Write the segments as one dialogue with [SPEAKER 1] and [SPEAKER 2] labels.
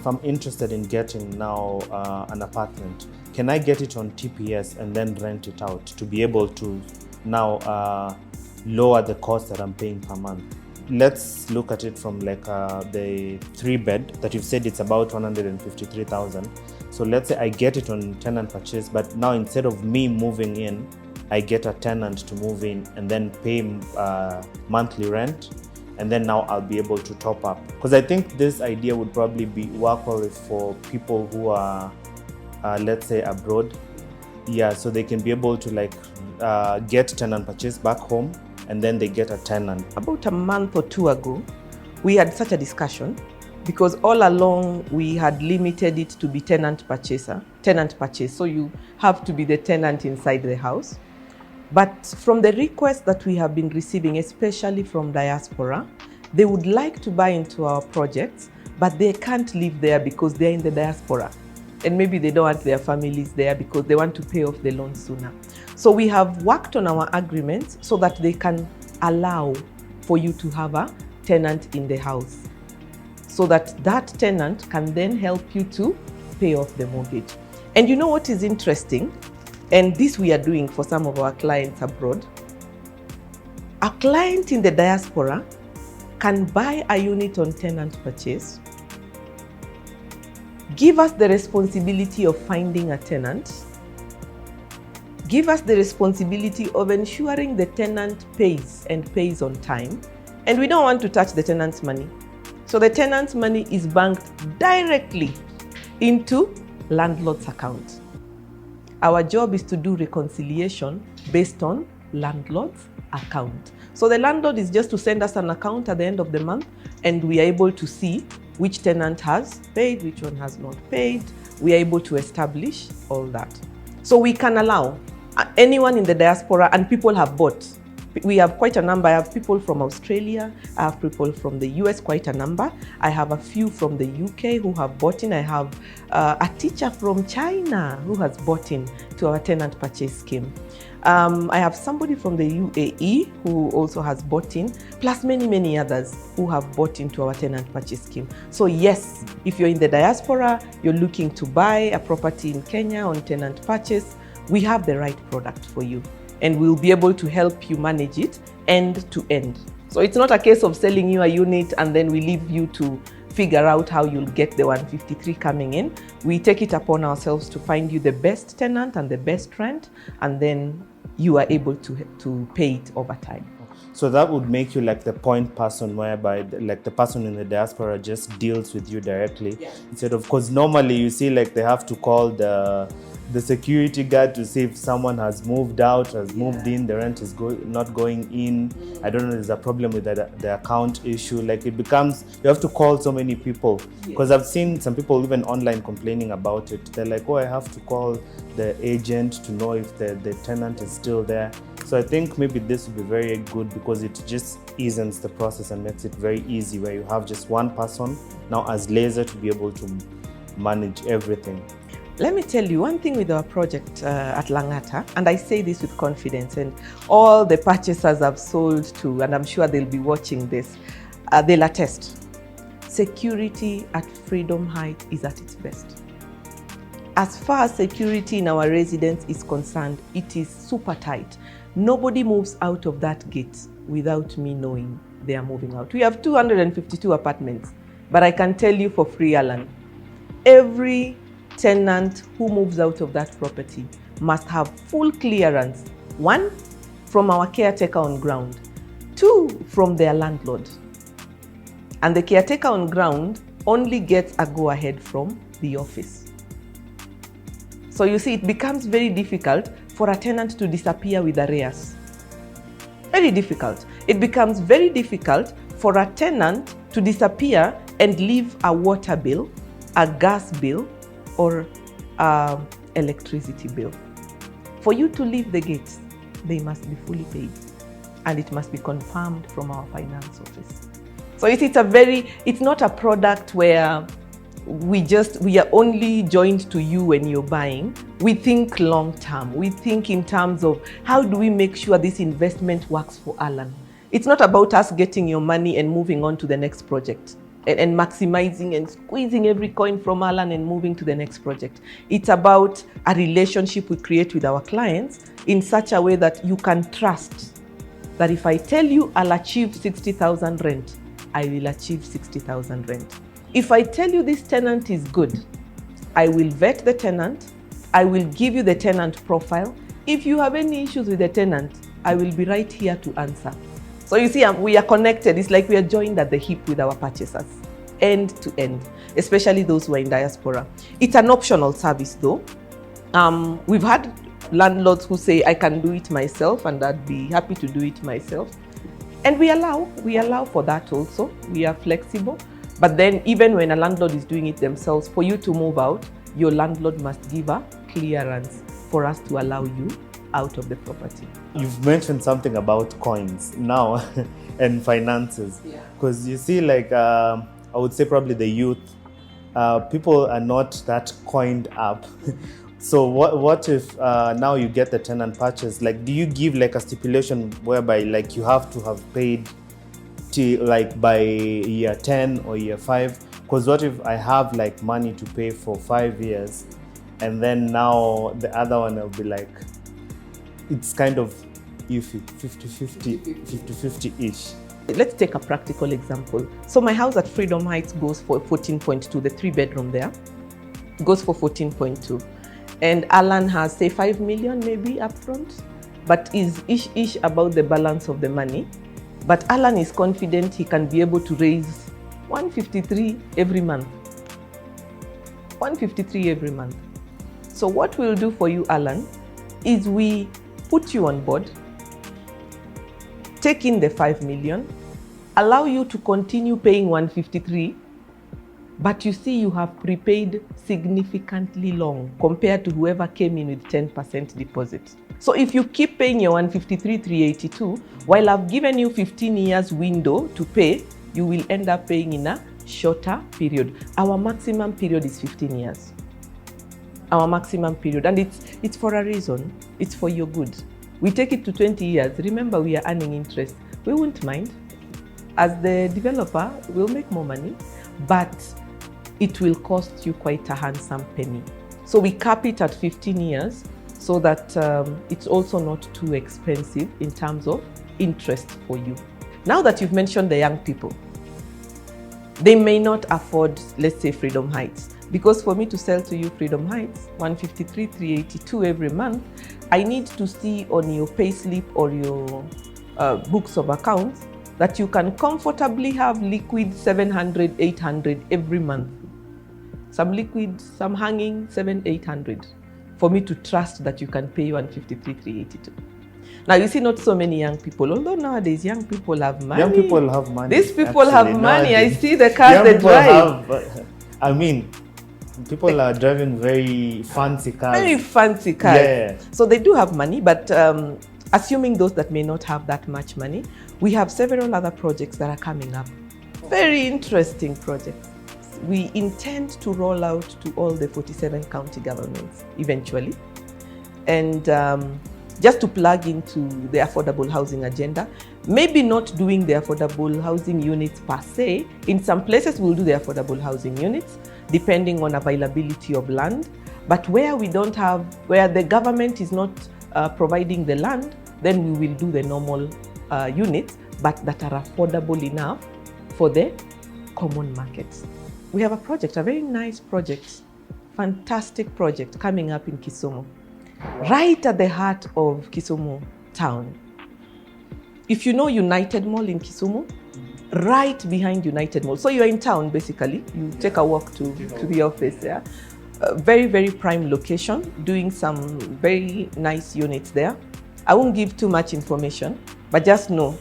[SPEAKER 1] if I'm interested in getting now an apartment, can I get it on TPS and then rent it out to be able to now lower the cost that I'm paying per month? Let's look at it from like the 3-bed that you've said it's about 153,000. So let's say I get it on tenant purchase, but now instead of me moving in, I get a tenant to move in and then pay monthly rent, and then now I'll be able to top up. Because I think this idea would probably work well for people who are, let's say, abroad. Yeah, so they can be able to like get tenant purchase back home, and then they get a tenant.
[SPEAKER 2] About a month or two ago, we had such a discussion because all along we had limited it to be tenant purchase. So you have to be the tenant inside the house. But from the requests that we have been receiving, especially from Diaspora, they would like to buy into our projects, but they can't live there because they're in the diaspora. And maybe they don't want their families there because they want to pay off the loan sooner. So we have worked on our agreements so that they can allow for you to have a tenant in the house, so that that tenant can then help you to pay off the mortgage. And you know what is interesting? And this we are doing for some of our clients abroad. A client in the diaspora can buy a unit on tenant purchase, give us the responsibility of finding a tenant, give us the responsibility of ensuring the tenant pays and pays on time, and we don't want to touch the tenant's money. So the tenant's money is banked directly into landlord's account. Our job is to do reconciliation based on landlord's account. So the landlord is just to send us an account at the end of the month, and we are able to see which tenant has paid, which one has not paid. We are able to establish all that. So we can allow anyone in the diaspora, and people have bought. We have quite a number. I have people from Australia, I have people from the US, quite a number. I have a few from the UK who have bought in. I have a teacher from China who has bought in to our tenant purchase scheme. I have somebody from the UAE who also has bought in, plus many, many others who have bought into our tenant purchase scheme. So yes, if you're in the diaspora, you're looking to buy a property in Kenya on tenant purchase, we have the right product for you, and we'll be able to help you manage it end to end. So it's not a case of selling you a unit and then we leave you to figure out how you'll get the 153 coming in. We take it upon ourselves to find you the best tenant and the best rent, and then you are able to pay it over time.
[SPEAKER 1] So that would make you like the point person, whereby like the person in the diaspora just deals with you directly.
[SPEAKER 2] Yeah.
[SPEAKER 1] Instead of, because normally you see like they have to call the security guard to see if someone has moved out, has moved in, the rent is not going in. I don't know, there's a problem with the account issue. Like it becomes, you have to call so many people. Because I've seen some people even online complaining about it. They're like, oh, I have to call the agent to know if the tenant is still there. So I think maybe this would be very good because it just eases the process and makes it very easy, where you have just one person now as laser to be able to manage everything.
[SPEAKER 2] Let me tell you one thing with our project at Langata, and I say this with confidence, and all the purchasers I've sold to, and I'm sure they'll be watching this, they'll attest. Security at Freedom Heights is at its best. As far as security in our residence is concerned, it is super tight. Nobody moves out of that gate without me knowing they are moving out. We have 252 apartments, but I can tell you for free, Alan, every tenant who moves out of that property must have full clearance. 1, from our caretaker on ground. 2, from their landlord. And the caretaker on ground only gets a go-ahead from the office. So you see, it becomes very difficult for a tenant to disappear with arrears. Very difficult. It becomes very difficult for a tenant to disappear and leave a water bill, a gas bill, or electricity bill. For you to leave the gates, they must be fully paid, and it must be confirmed from our finance office. So it's not a product where we are only joined to you when you're buying. We think long term. We think in terms of how do we make sure this investment works for Alan. It's not about us getting your money and moving on to the next project. and maximizing and squeezing every coin from Alan and moving to the next project. It's about a relationship we create with our clients in such a way that you can trust that if I tell you I'll achieve 60,000 rent, I will achieve 60,000 rent. If I tell you this tenant is good, I will vet the tenant, I will give you the tenant profile. If you have any issues with the tenant, I will be right here to answer. So you see, we are connected. It's like we are joined at the hip with our purchasers, end to end, especially those who are in diaspora. It's an optional service though. We've had landlords who say, I can do it myself and I'd be happy to do it myself. And we allow for that also. We are flexible. But then even when a landlord is doing it themselves, for you to move out, your landlord must give a clearance for us to allow you out of the property.
[SPEAKER 1] You've mentioned something about coins now and finances. Because you see, like, I would say probably the youth, people are not that coined up. So what if now you get the tenant purchase? Like, do you give like a stipulation whereby like you have to have paid like by year 10 or year 5? Because what if I have like money to pay for 5 years and then now the other one will be like, it's kind of iffy, 50-50-ish.
[SPEAKER 2] Let's take a practical example. So my house at Freedom Heights goes for 14.2, the 3-bedroom there goes for 14.2. And Alan has say 5 million maybe upfront, but is ish about the balance of the money. But Alan is confident he can be able to raise 153 every month. 153 every month. So what we'll do for you, Alan, is we put you on board, take in the 5 million, allow you to continue paying 153, but you see you have prepaid significantly long compared to whoever came in with 10% deposit. So if you keep paying your 153,382, while I've given you 15 years window to pay, you will end up paying in a shorter period. Our maximum period is 15 years. Our maximum period, and it's for a reason. It's for your good. We take it to 20 years. Remember, we are earning interest. We won't mind. As the developer, we'll make more money, but it will cost you quite a handsome penny. So we cap it at 15 years so that it's also not too expensive in terms of interest for you. Now that you've mentioned the young people, they may not afford, let's say, Freedom Heights. Because for me to sell to you Freedom Heights, 153,382 every month, I need to see on your payslip or your books of accounts that you can comfortably have liquid 700, 800 every month. Some liquid, some hanging, 700, 800. For me to trust that you can pay 153,382. Now, you see, not so many young people, although nowadays young people have money.
[SPEAKER 1] Young people have money.
[SPEAKER 2] These people
[SPEAKER 1] actually,
[SPEAKER 2] have money.
[SPEAKER 1] Nowadays.
[SPEAKER 2] I see the cars they drive.
[SPEAKER 1] I mean, people are driving very fancy cars.
[SPEAKER 2] Very fancy cars.
[SPEAKER 1] Yeah.
[SPEAKER 2] So they do have money, but assuming those that may not have that much money, we have several other projects that are coming up. Very interesting projects. We intend to roll out to all the 47 county governments eventually. And just to plug into the affordable housing agenda, maybe not doing the affordable housing units per se. In some places, we'll do the affordable housing units, depending on availability of land. But where we don't have, where the government is not providing the land, then we will do the normal units, but that are affordable enough for the common markets. We have a project, a very nice project, fantastic project coming up in Kisumu, right at the heart of Kisumu town. If you know United Mall in Kisumu, right behind United Mall. So you're in town, basically. You take a walk to the office there. Very, very prime location, doing some very nice units there. I won't give too much information, but just know,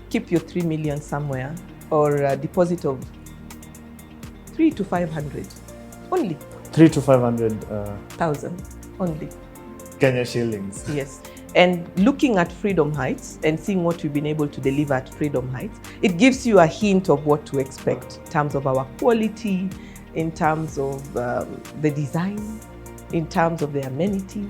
[SPEAKER 2] keep your 3 million somewhere or a deposit of 300 to 500 only.
[SPEAKER 1] 300 to 500
[SPEAKER 2] thousand only.
[SPEAKER 1] Kenya shillings.
[SPEAKER 2] Yes. And looking at Freedom Heights and seeing what we've been able to deliver at Freedom Heights, it gives you a hint of what to expect in terms of our quality, in terms of the design, in terms of the amenities.